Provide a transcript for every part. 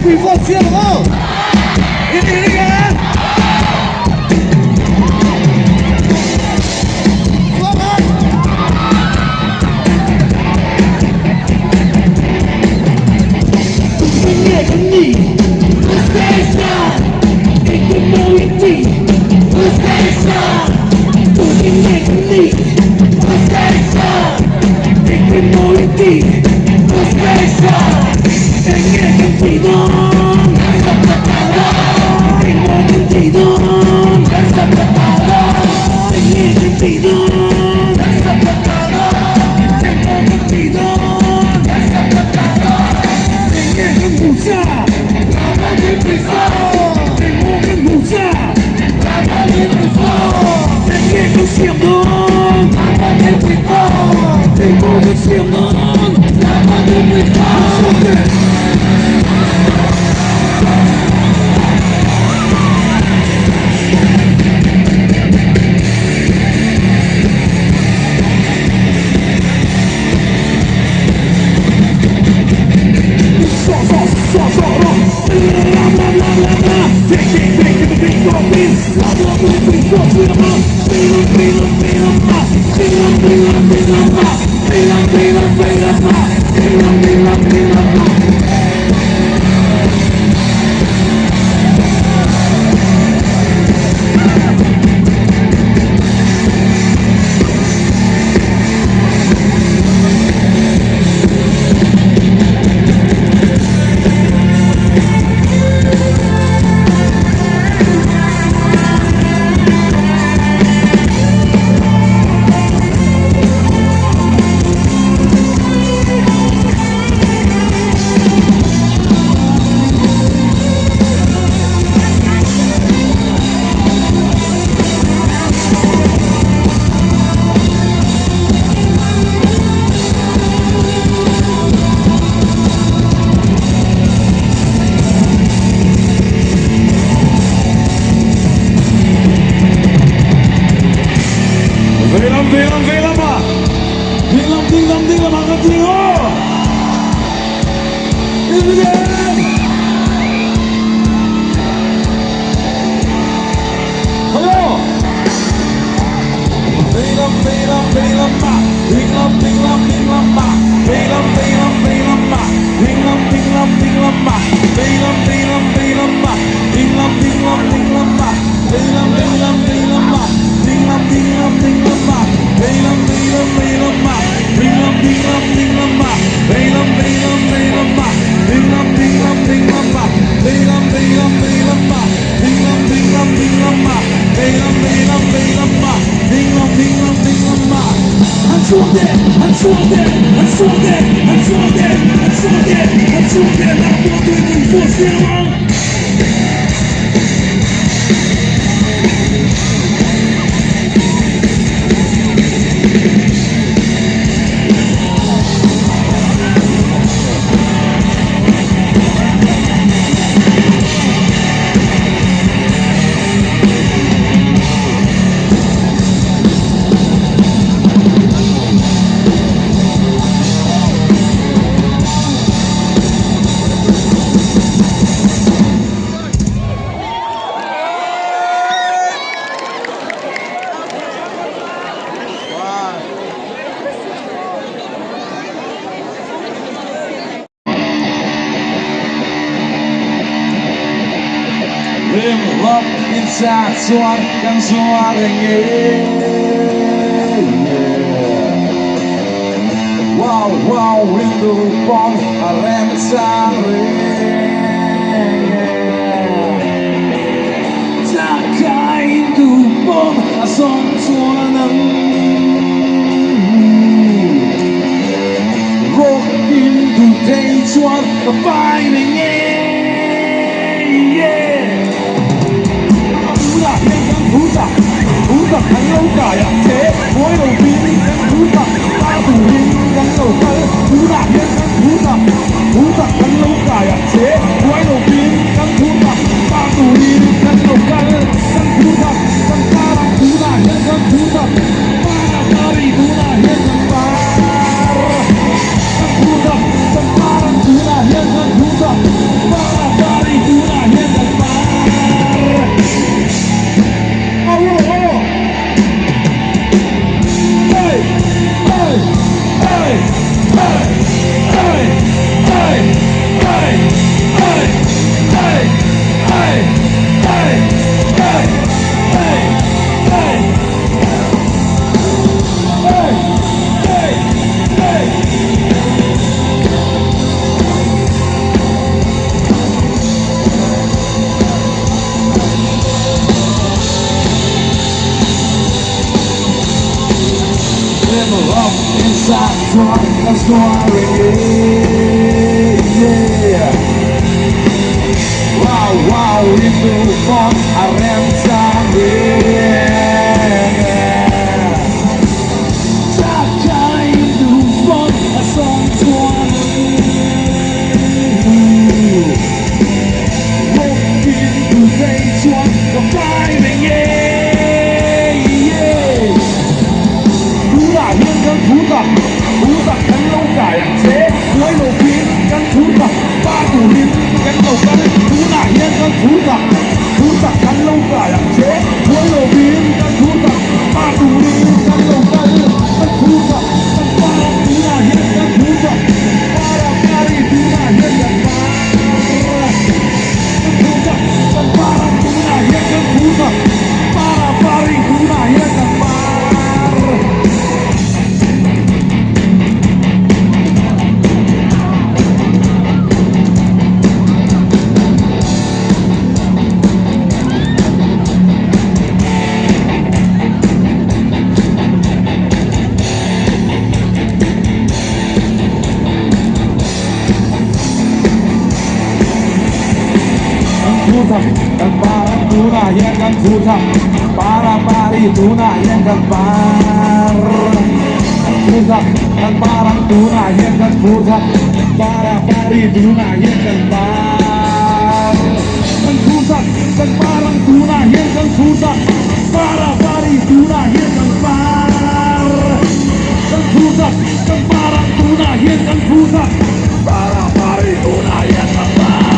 鬼放血了，一定厉害！说吧。夜的你 ，Station， 一个某一地 ，Station， 不停夜的你 ，Station， 一个某一地 ，Station， 深夜的悸动，灵魂的悸动，深夜的悸动，灵魂的悸动。不下，哪怕你不说，对我们不下，哪怕你不说，深夜都想动，哪怕你不说，对我们想动，哪怕你不说。Yang suara Wow, wow, rindu pon Arem sari Taka itu pon Asong suanang Rock into day chuan Fighting Hú giặc hắn lâu cả ạ thế mỗi đầu tiên hắn hú giặc ta tù hình hắn đầu tay hú đạp nhân hú giặc hắn lâu cả ạ thế mỗi đầu tiên hắn hú giặc ta tù hình hắn đầu tay hắn hú giặc hắn ta làm hú đạp nhân hắn hú giặc ta làm ta đi hú đạp nhân hắn ta hắn hú giặc hắn ta làm hú đạp nhân hắn hú giặc ta làm la soirée. Yeah. Wow, wow, itu pon arem sangge. Jaga itu pon asong soirée. Mungkin ku tujuan kembali yeah. Cú đả hiên cân cú giặc cắn lâu cảอย่างchế cuối lộ phim cắn cú giặc ba thủ hiên cắn đầu cắn cú đả hiên cân cú giặc cắn lâu cảอย่างchế cuối lộ phim cắn cú giặc ba thủ hiên cắn đầu cắn cú giặc cắn ba cú đả hiên cắn cú giặc ba đả cari cú đả hiên cắn ba cú giặc cắn ba cú đả hiên cắn cú giặc ba đả cari cú đả hiên cắn ba. Dan barang tuna yang kan susah para pari tuna yang kan par susah dan barang tuna yang kan susah para pari tuna yang kan par dan susah dan barang tuna yang kan susah para pari tuna yang kan par dan susah dan barang tuna yang kan susah para pari tuna yang kan par.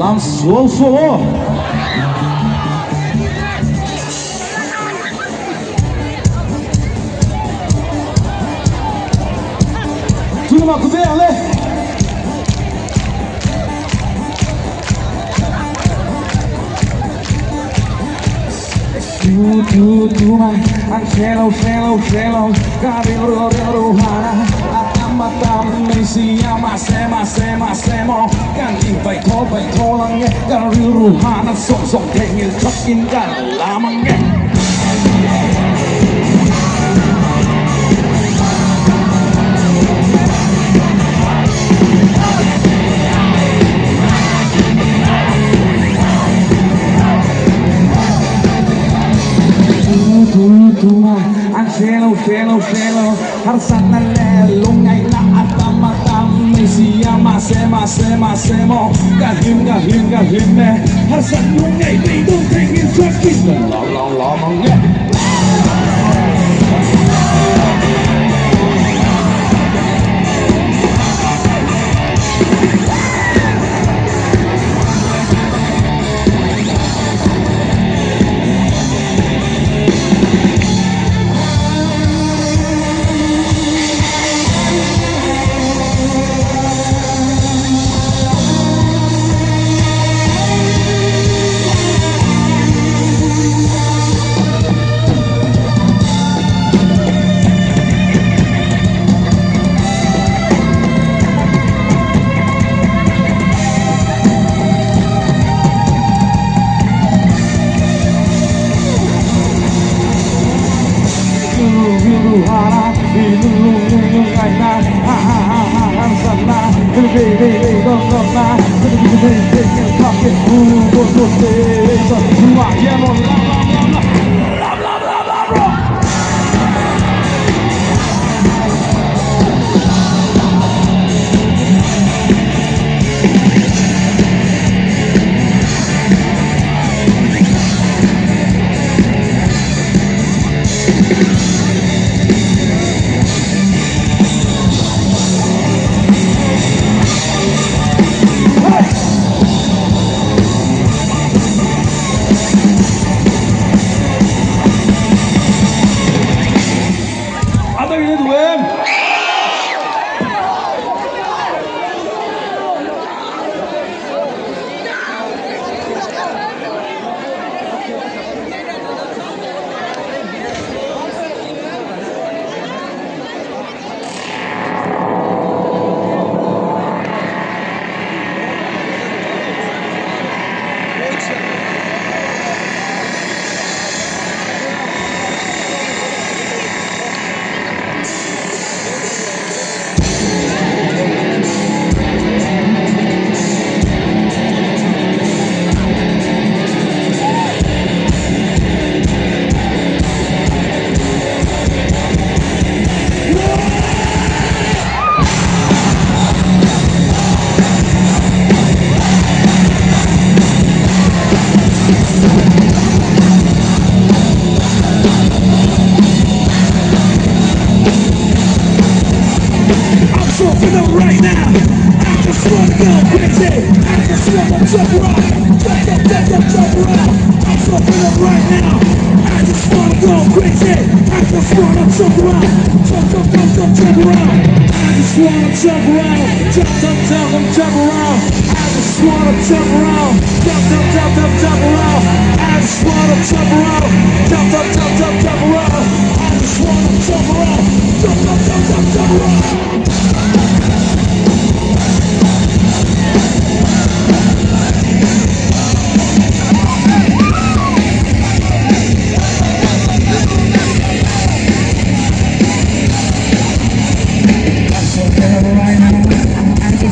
Làm số Chúng mà cứ về lên Tu mai ang selo Kariru hana Matamไม่เสียมาเซมอการยิงไปโทลังเงการริวรูหานัดส่งเพลงชอบกินกันลามังเงTu mai ang selo harus nalelong ngay na matamไม่เสียมาเซมอการหิมแม่harus nung ngayไปดูเพลงชอบกินกันลามังเง 위로 하나 이 눈로 갈나 하하하하 삼삼나 베이베이베이 넌넌나 베이베이베이 커피 우고고세서 우와 예모 Right now, I just wanna go crazy. I just wanna jump around, jump around. I'm so fed up right now. I just wanna go crazy. I just wanna jump around, jump around. I just wanna jump around, jump around. I just wanna jump around, jump around. I just wanna jump around, jump around. I just wanna jump around, jump around. I just wanna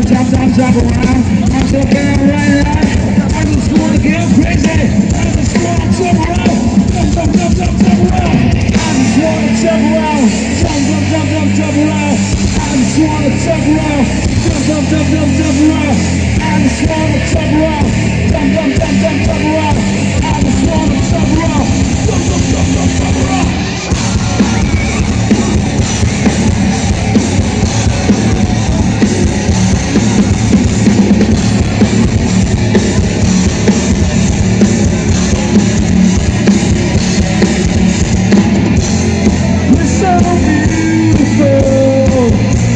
jump around, jump around. I'm so bad right now. I just wanna get crazy. I just wanna jump around, jump around. I just wanna jump around, jump around. I just wanna jump around, jump around. I just wanna jump around, jump around. I just wanna jump around, jump around. Jump around, jump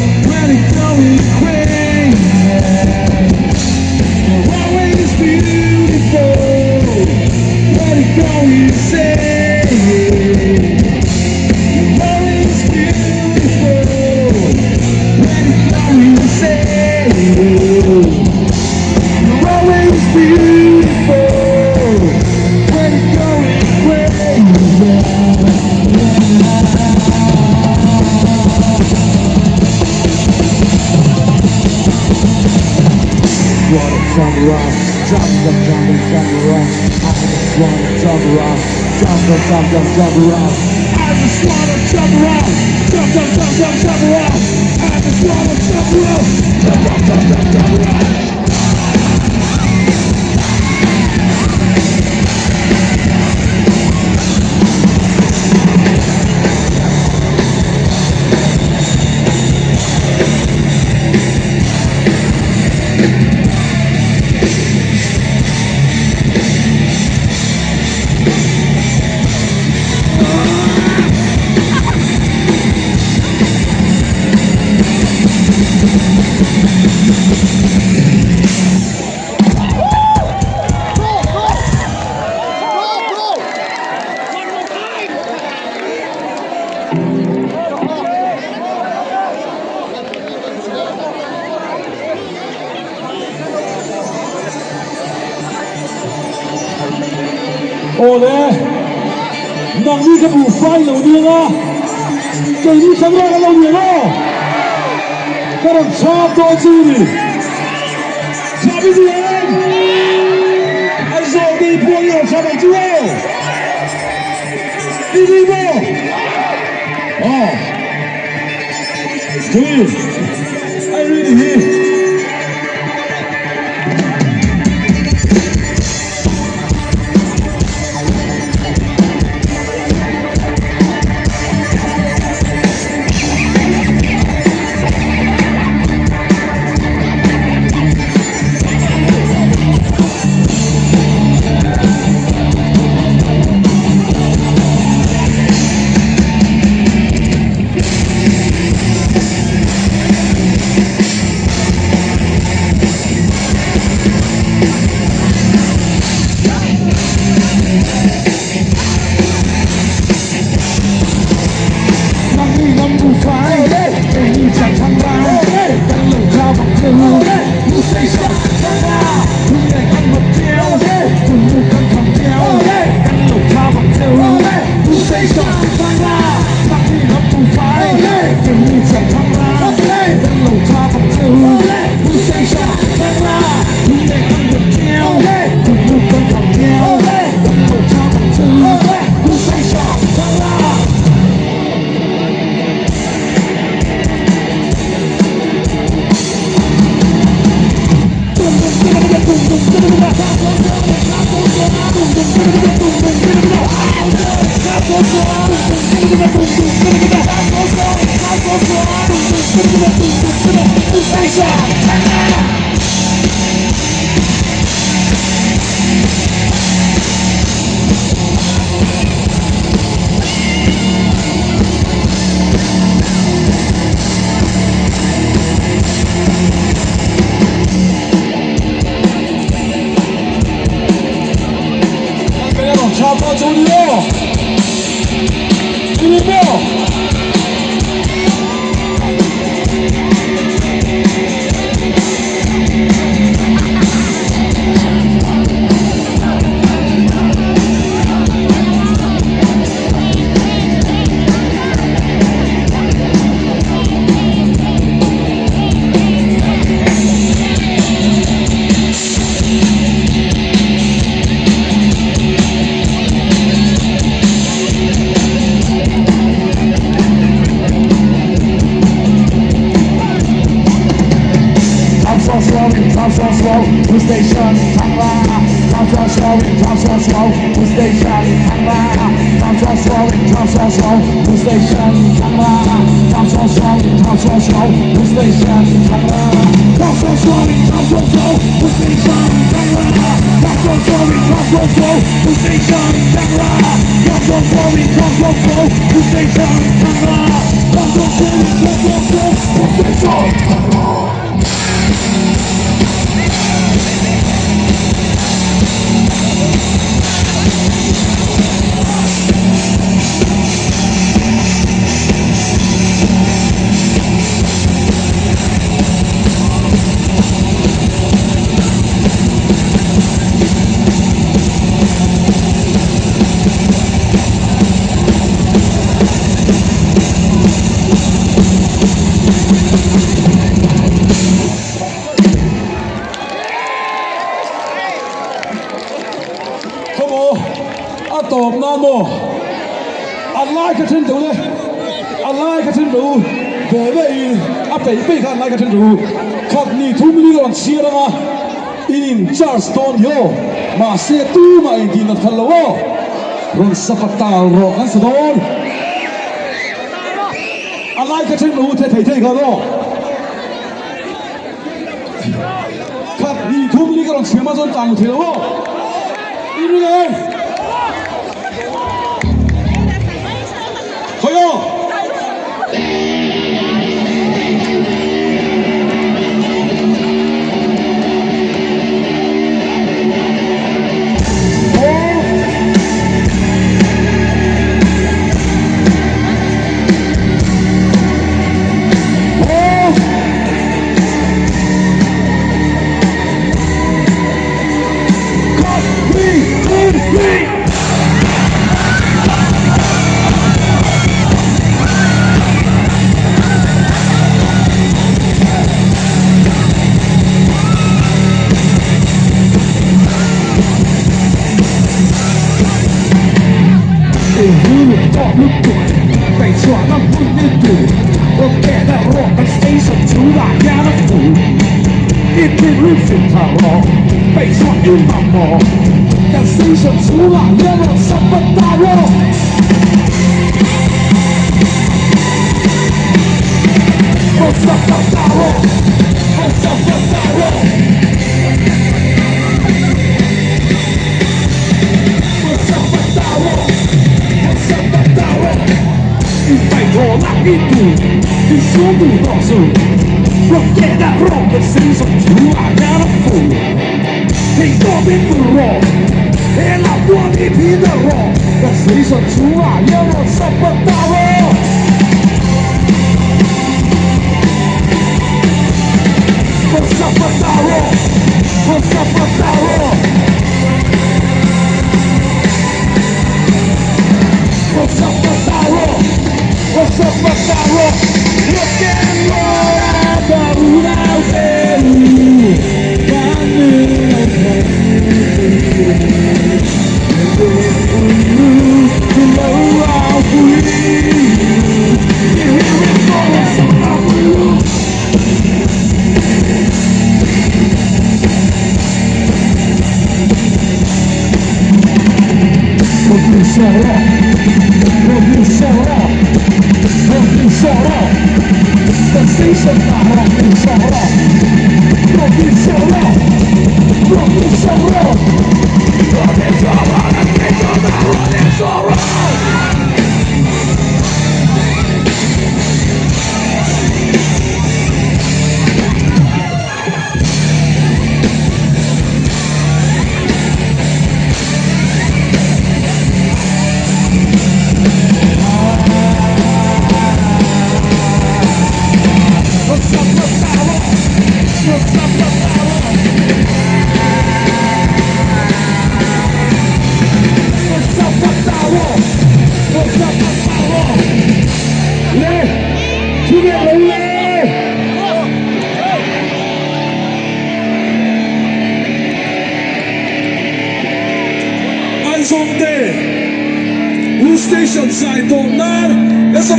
around. I just wanna jump around, jump around. I just wanna jump around, jump around. I just wanna jump around, jump around. 올해 낭비가 부파이 오디가 게임이 상당한 놈이야 그럼 차도 지리 차비지엔 아이소디 보여 차비지오 이리고 저기 아이리니 차도 좋네요. 그리고 Who station Tangla Tom so slow Who station Tangla Tom so slow Who station Tangla Tom so slow Who station Tangla Tom so slow Who station Tangla Tom so slow Who station Tangla Tom so slow Who station Tangla Tom so slow Who station Tanglaตอบน้ำโมอะไรกันถึงดูเลยอะไรกันถึงดูเบเบอีอาเปย์กันอะไรกันถึงดูขับนี่ทุ่มนี่ก่อนเชียร์มาอินจาร์สโตนโยมาเซตูมาอินดีนัทฮัลโลรุ่นสัปดาห์รอกันสโตนอะไรกันถึงดูเท่ๆกันโลขับนี่ทุ่มนี่ก่อนเชียร์มาจนต่างเทโลอินเลยขยอ got look good，被抓那不一堵，我给的我们 station 出来压的苦，一天日子他了，被抓一毛毛，但 station 出来压了什么大肉？我什么大肉？我什么大肉？我什么大肉？我什么大肉？你拜托那一堵，你说不告诉，我给的肉跟身上出来压的苦，你多兵不肉，你老多一皮的肉，跟身上出来压了什么大肉？我什么大肉？我什么大肉？我什么大肉？我什么大肉？我给我的无脑废物，让你来看。我不说了，我不说了，我不说了，在谁身上我不说了，我不说了，我不说了，我别说了，别说了，我别说了。Station side door, none. That's